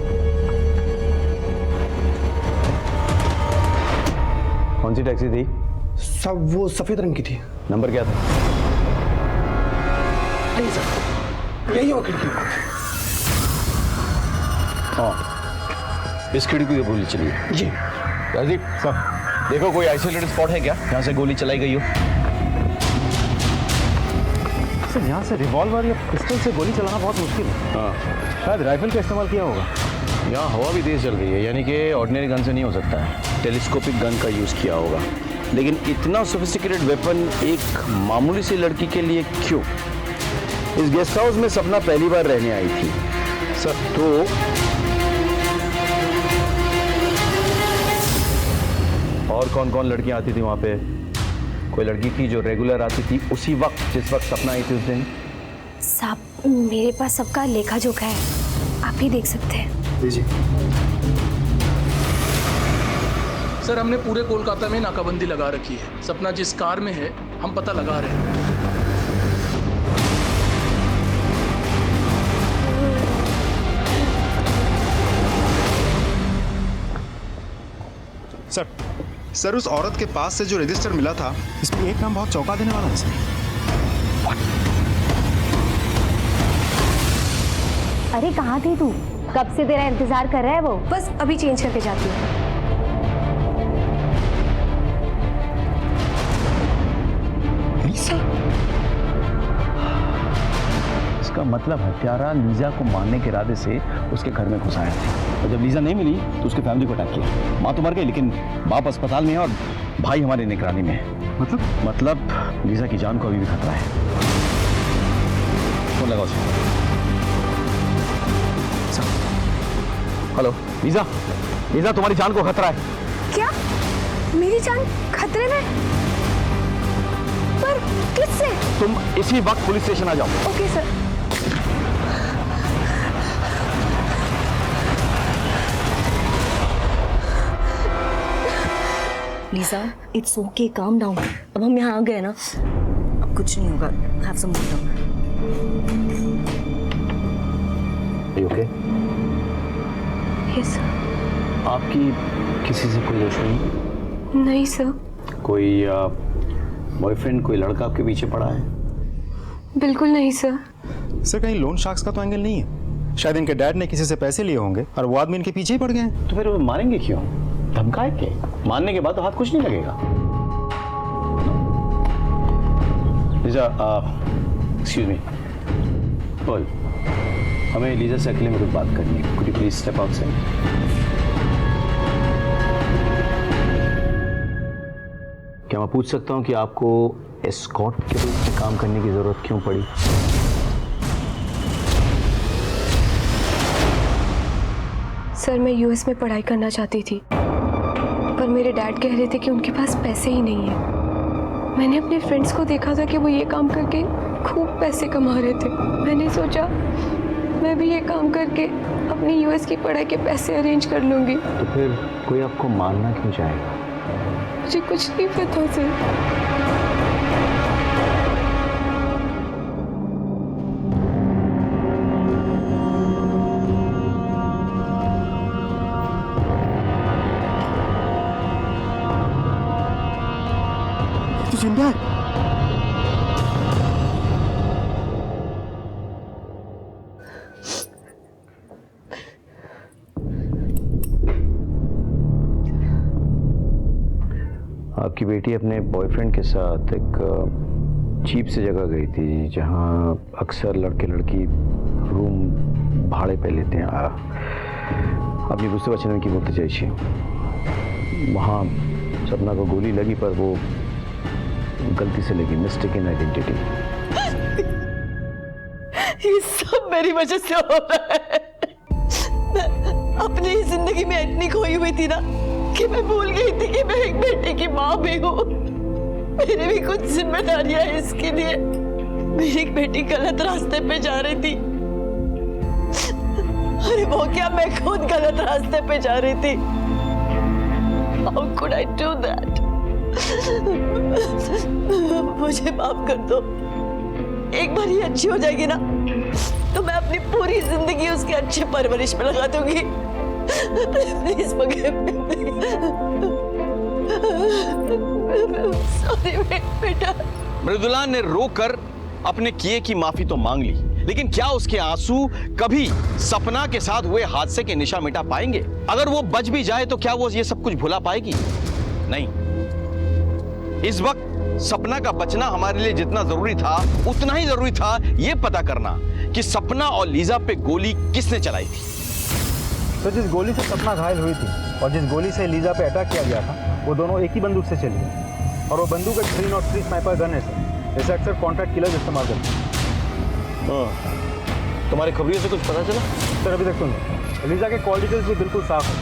कौन सी टैक्सी थी? सब वो सफेद रंग की थी। नंबर क्या था? नहीं सर, यही वो खिड़की। हाँ, इस खिड़की की गोली चली है जी। राजीव सर, देखो कोई आइसोलेटेड स्पॉट है क्या यहाँ से गोली चलाई गई हो? सर यहाँ से रिवॉल्वर या पिस्टल से गोली चलाना बहुत मुश्किल है। हाँ, शायद राइफल का इस्तेमाल किया होगा। यहाँ हवा भी तेज चल रही है, यानी कि ऑर्डिनरी गन से नहीं हो सकता है, टेलीस्कोपिक गन का यूज़ किया होगा। लेकिन इतना सोफिस्टिकेटेड वेपन एक मामूली सी लड़की के लिए क्यों? इस गेस्ट हाउस में सपना पहली बार रहने आई थी सर, तो और कौन कौन लड़कियां आती थी वहाँ पे? कोई लड़की थी जो रेगुलर आती थी उसी वक्त जिस वक्त सपना आई थी उस दिन? साहब मेरे पास सबका लेखा जोखा है, आप ही देख सकते हैं। जी। सर हमने पूरे कोलकाता में नाकाबंदी लगा रखी है। सपना जिस कार में है हम पता लगा रहे हैं। सर उस औरत के पास से जो रजिस्टर मिला था, इसमें एक नाम बहुत चौंका देने वाला है सर। अरे कहाँ थी तू? कब से तेरा इंतजार कर रहा है वो। बस अभी चेंज करके जाती हूँ। इसका मतलब हत्यारा लीजा को मारने के इरादे से उसके घर में घुसाया था, और जब लीजा नहीं मिली तो उसकी फैमिली को अटैक किया। माँ तो मर गई, लेकिन बाप अस्पताल में है और भाई हमारी निगरानी में है। मतलब लीजा की जान को अभी भी खतरा है। फोन लगाओ उसे। हेलो लीजा, लीजा तुम्हारी जान को खतरा है। क्या मेरी जान खतरे में? पर किससे? तुम इसी वक्त पुलिस स्टेशन आ जाओ। Okay sir. Lisa it's okay, calm down. अब हम यहाँ आ गए ना, अब कुछ नहीं होगा। Have some water. Okay? Yes sir. आपकी किसी से कोई दुश्मनी? नहीं सर। कोई बॉयफ्रेंड, कोई लड़का आपके पीछे पड़ा है? बिल्कुल नहीं सर। सर कहीं लोन शार्क्स का तो एंगल नहीं है? शायद इनके डैड ने किसी से पैसे लिए होंगे और वो आदमी इनके पीछे ही पड़ गए हैं। तो फिर वो मारेंगे क्यों? धमकाए के? मारने के बाद तो हाथ कुछ नहीं लगेगा। लीजा, एक्सक्यूज मी, बोल, हमें लीजा से अकेले में कुछ बात करनी है। Could you please step outside? क्या मैं पूछ सकता हूँ कि आपको एस्कॉर्ट के रूप में काम करने की जरूरत क्यों पड़ी? सर मैं यूएस में पढ़ाई करना चाहती थी, पर मेरे डैड कह रहे थे कि उनके पास पैसे ही नहीं है। मैंने अपने फ्रेंड्स को देखा था कि वो ये काम करके खूब पैसे कमा रहे थे। मैंने सोचा मैं भी ये काम करके अपनी यूएस की पढ़ाई के पैसे अरेंज कर लूँगी। तो फिर कोई आपको मारना क्यों चाहेगा? मुझे कुछ नहीं पता सर। जिंदा है? आपकी बेटी अपने बॉयफ्रेंड के साथ एक चीप सी जगह गई थी जहां अक्सर लड़के लड़की रूम भाड़े पे लेते हैं। আপনি বুঝতে পারছেন আমি কি বলতে চাইছি। वहाँ सपना को गोली लगी पर वो गलती से लगी, मिस्टेकन आइडेंटिटी। ये सब मेरी वजह से हो रहा है। मैं अपनी जिंदगी में इतनी खोई हुई थी ना कि मैं भूल गई थी कि मैं एक बेटे की माँ भी हूँ। मेरी भी कुछ जिम्मेदारियां हैं इसके लिए। मेरी एक बेटी गलत रास्ते पे जा रही थी। अरे वो क्या, मैं खुद गलत रास्ते पे जा रही थी। How could I do that? मुझे माफ कर दो। एक बार ये अच्छी हो जाएगी ना तो मैं अपनी पूरी जिंदगी उसकी अच्छी परवरिश में लगा दूंगी। प्लीज सॉरी बेटा। मृदुला ने रोकर अपने किए की माफी तो मांग ली, लेकिन क्या उसके आंसू कभी सपना के साथ हुए हादसे के निशा मिटा पाएंगे? अगर वो बच भी जाए तो क्या वो ये सब कुछ भुला पाएगी? नहीं। इस वक्त सपना का बचना हमारे लिए जितना जरूरी था उतना ही जरूरी था ये पता करना कि सपना और लीजा पे गोली किसने चलाई थी। तो जिस गोली से सपना घायल हुई थी और जिस गोली से लीजा पे अटैक किया गया था वो दोनों एक ही बंदूक से चली है और वो बंदूक एक 303 स्नाइपर गन है सर। इसे अक्सर कॉन्ट्रैक्ट किलर्स इस्तेमाल करते हैं। तुम्हारे खबरियों से कुछ पता चला? सर अभी तक तो नहीं। लीजा के कॉल डिटेल्स भी बिल्कुल साफ है,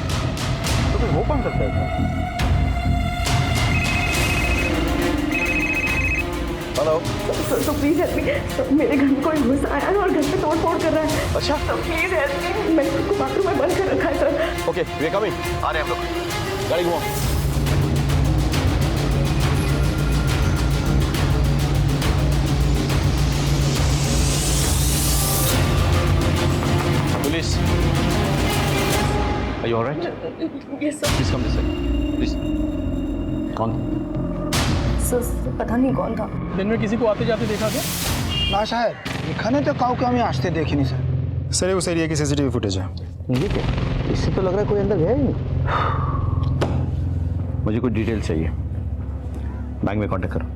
तो फिर हो कौन सकता है? हेलो तो प्लीज हेल्प मी। मेरे घर में कोई घुस आया है और घर पे तोड़ फोड़ कर रहा है। अच्छा तो प्लीज हेल्प मी। मैंने उसको बाथरूम में बंद कर रखा है सर। Okay we coming. आ रहे हैं हम लोग। गाड़ी घुमाओ। Police. Are you all right? Yes sir. Please come this way. Please. कौन? सर पता नहीं कौन था। दिन में किसी को आते जाते देखा क्या? ना शायद एखाने तो काउ के हमें आस्ते देखी नहीं सर। सर उस एरिया की सीसीटीवी फुटेज है। ये क्या? इससे तो लग रहा है कोई अंदर गया ही नहीं। मुझे कुछ डिटेल चाहिए। बैंक में कांटेक्ट करो।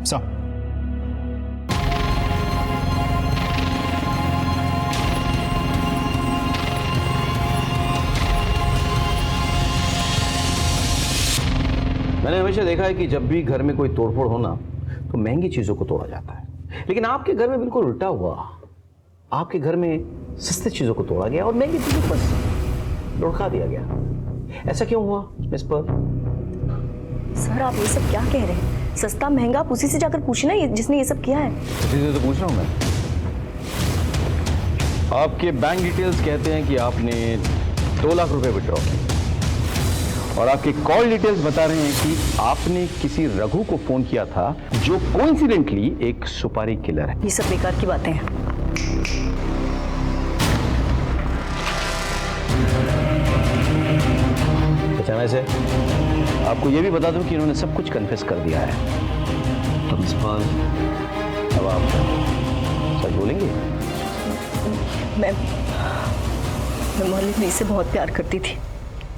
सर मैंने हमेशा देखा है कि जब भी घर में कोई तोड़फोड़ हो ना तो महंगी चीजों को तोड़ा जाता है, लेकिन आपके घर में बिल्कुल उल्टा हुआ। आपके घर में सस्ती चीजों को तोड़ा गया और महंगी चीजों को बस लुढ़का दिया गया। ऐसा क्यों हुआ मिस पर्ल? सर आप ये सब क्या कह रहे हैं? सस्ता महंगा आप उसी से जाकर पूछना जिसने ये सब किया है। उसी से तो पूछ रहा हूं मैं। आपके बैंक डिटेल्स कहते हैं कि आपने 2 लाख रुपए विड्रॉ किए और आपके कॉल डिटेल्स बता रहे हैं कि आपने किसी रघु को फोन किया था जो कोइंसिडेंटली एक सुपारी किलर है। ये सब बेकार की बातें हैं। अच्छा वैसे आपको ये भी बता दूं कि इन्होंने सब कुछ कन्फेस कर दिया है। तो मिस पर्ल अब आप सच बोलेंगे? मैं मोहल्ले में इसे बहुत प्यार करती थी।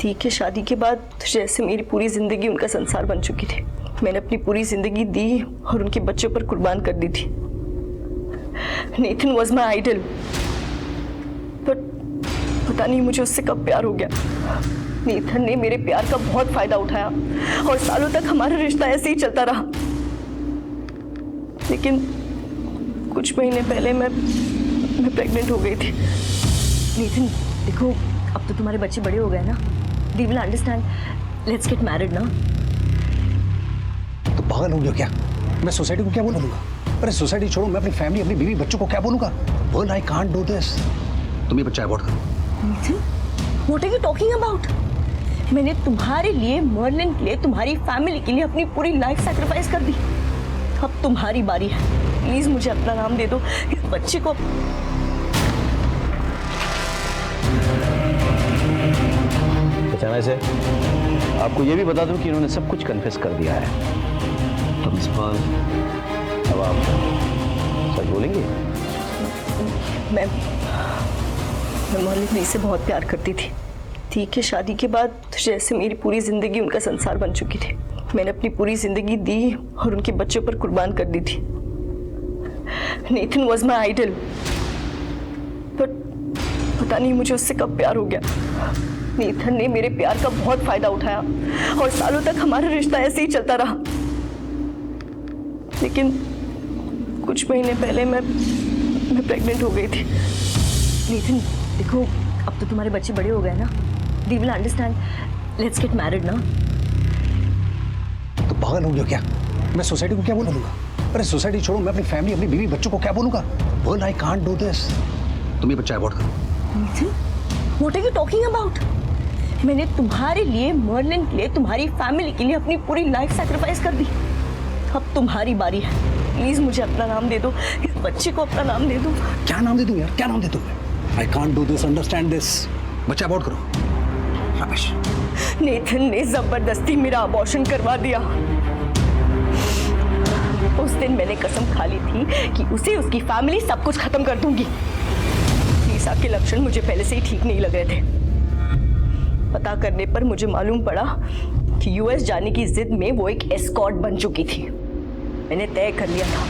ठीक है, शादी के बाद जैसे मेरी पूरी जिंदगी उनका संसार बन चुकी थी। मैंने अपनी पूरी जिंदगी दी और उनके बच्चों पर कुर्बान कर दी थी। Nathan was my idol, but पता नहीं मुझे उससे कब प्यार हो गया। नेथन ने मेरे प्यार का बहुत फायदा उठाया और सालों तक हमारा रिश्ता ऐसे ही चलता रहा। लेकिन कुछ महीने पहले मैं प्रेग्नेंट हो गई थी। नेथन देखो, अब तो तुम्हारे बच्चे बड़े हो गए ना, they will understand, let's get married ना। तो पागल हो गया क्या? मैं सोसाइटी को क्या बोलूंगा? अरे सोसाइटी छोड़ो, मैं अपनी फैमिली, अपनी बीवी बच्चों को क्या बोलूंगा? बोल आई कांट डू दिस। तुम ये बच्चा अबॉर्ट करो। Nitin, what are you talking about? मैंने तुम्हारे लिए, मर्लिन के लिए, तुम्हारी फैमिली के लिए अपनी पूरी लाइफ सैक्रिफाइस कर दी। अब तुम्हारी बारी है, प्लीज मुझे अपना नाम दे दो, इस बच्चे को। अचानक से आपको ये भी बता दूं कि इन्होंने सब कुछ कन्फेस कर दिया है। तो इस पर अब आप सच बोलेंगे? मैं मर्लिन से बहुत प्यार करती थी। ठीक है, शादी के बाद जैसे मेरी पूरी जिंदगी उनका संसार बन चुकी थी। मैंने अपनी पूरी जिंदगी दी और उनके बच्चों पर कुर्बान कर दी थी। Nathan was my idol, but पता नहीं मुझे उससे कब प्यार हो गया। नेथन ने मेरे प्यार का बहुत फायदा उठाया और सालों तक हमारा रिश्ता ऐसे ही चलता रहा। लेकिन कुछ महीने पहले मैं प्रेग्नेंट हो गई थी। नेथन देखो, अब तो तुम्हारे बच्चे बड़े हो गए ना, they will understand, let's get married ना। तो पागल हो गया क्या? मैं सोसाइटी को क्या बोलूंगा? अरे सोसाइटी छोड़ो, मैं अपनी फैमिली, अपनी बीवी बच्चों को क्या बोलूंगा? बोल आई कांट डू दिस। तुम ये बच्चा अबॉर्ट करो। Nitin, what are you talking about? मैंने तुम्हारे लिए, मर्लिन के लिए, तुम्हारी फैमिली के लिए अपनी पूरी लाइफ सैक्रिफाइस कर दी। अब तुम्हारी बारी है, प्लीज मुझे अपना नाम दे दो, इस बच्चे को अपना नाम दे दो। क्या नाम दे दूं यार? क्या नाम दे दूं? I can't do this, understand this. बच्चा अबॉर्ट करो। शाबाश। नेथन ने जबरदस्ती मेरा अबॉर्शन करवा दिया। उस दिन मैंने कसम खा ली थी कि उसे, उसकी फैमिली, सब कुछ खत्म कर दूंगी। लीसा के लक्षण मुझे पहले से ही ठीक नहीं लग रहे थे। पता करने पर मुझे मालूम पड़ा कि यूएस जाने की जिद में वो एक एस्कॉर्ट बन चुकी थी। मैंने तय कर लिया था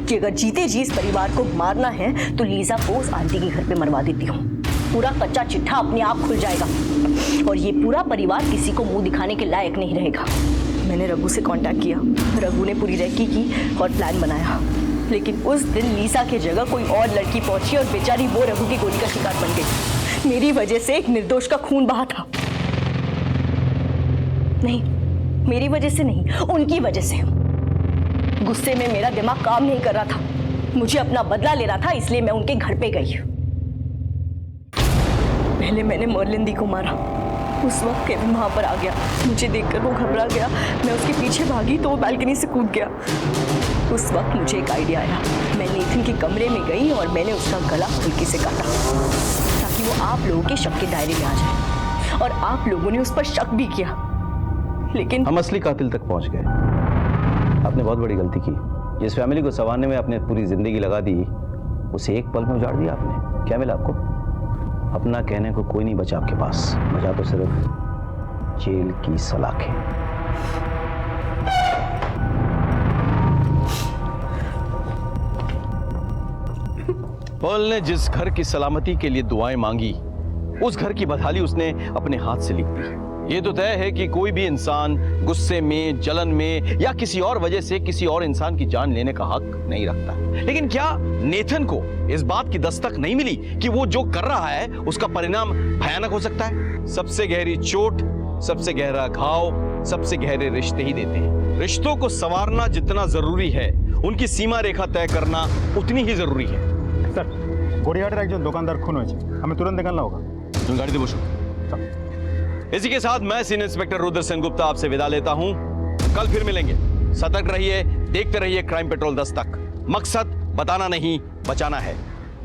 कि अगर जीते जी इस परिवार को मारना है तो लीसा को उस आंटी के घर पे मरवा देती हूँ। पूरा कच्चा चिट्ठा अपने आप खुल जाएगा और ये पूरा परिवार किसी को मुंह दिखाने के लायक नहीं रहेगा। मैंने रघु से कांटेक्ट किया, रघु ने पूरी रेकी की और प्लान बनाया। लेकिन उस दिन लीसा की जगह कोई और लड़की पहुंची और बेचारी वो रघु की गोली का शिकार बन गई। मेरी वजह से एक निर्दोष का खून बहा था। नहीं, मेरी वजह से नहीं, उनकी वजह से। गुस्से में मेरा दिमाग काम नहीं कर रहा था। मुझे अपना बदला लेना था, इसलिए मैं उनके घर पे गई। पहले मैंने मर्लिन दी को मारा। उस वक्त केविन वहां पर आ गया। मुझे देखकर वो घबरा गया। मैं उसके पीछे भागी तो वो बालकनी से कूद गया। उस वक्त मुझे एक आइडिया आया। मैं नेथन के कमरे में गई और मैंने उसका गला हल्के से काटा ताकि वो आप लोगों के शक के दायरे में आ जाए। और आप लोगों ने उस पर शक भी किया, लेकिन हम असली कातिल तक पहुंच गए। आपने बहुत बड़ी गलती की। जिस फैमिली को संवारने में आपने पूरी जिंदगी लगा दी, उसे एक पल में उजाड़ दिया आपने। क्या मिला आपको? अपना कहने को कोई नहीं बचा आपके पास। बचा तो सिर्फ जेल की सलाखें। पॉल ने जिस घर की सलामती के लिए दुआएं मांगी, उस घर की बदहाली उसने अपने हाथ से लिख दी। ये तो तय है कि कोई भी इंसान गुस्से में, जलन में या किसी और वजह से किसी और इंसान की जान लेने का हक नहीं रखता। लेकिन क्या नेथन को इस बात की दस्तक नहीं मिली कि वो जो कर रहा है उसका परिणाम भयानक हो सकता है? सबसे गहरी चोट, सबसे गहरा घाव, सबसे गहरे रिश्ते ही देते हैं। रिश्तों को संवारना जितना जरूरी है, उनकी सीमा रेखा तय करना उतनी ही जरूरी है। सर, গড়িয়াহাটের একজন দোকানদার খুন হয়েছে, हमें तुरंत निकलना होगा। तुम गाड़ी दे बसो। इसी के साथ मैं सीनियर इंस्पेक्टर रुद्र सेन गुप्ता आपसे विदा लेता हूं। कल फिर मिलेंगे। सतर्क रहिए, देखते रहिए क्राइम पेट्रोल 10 तक। मकसद बताना नहीं, बचाना है।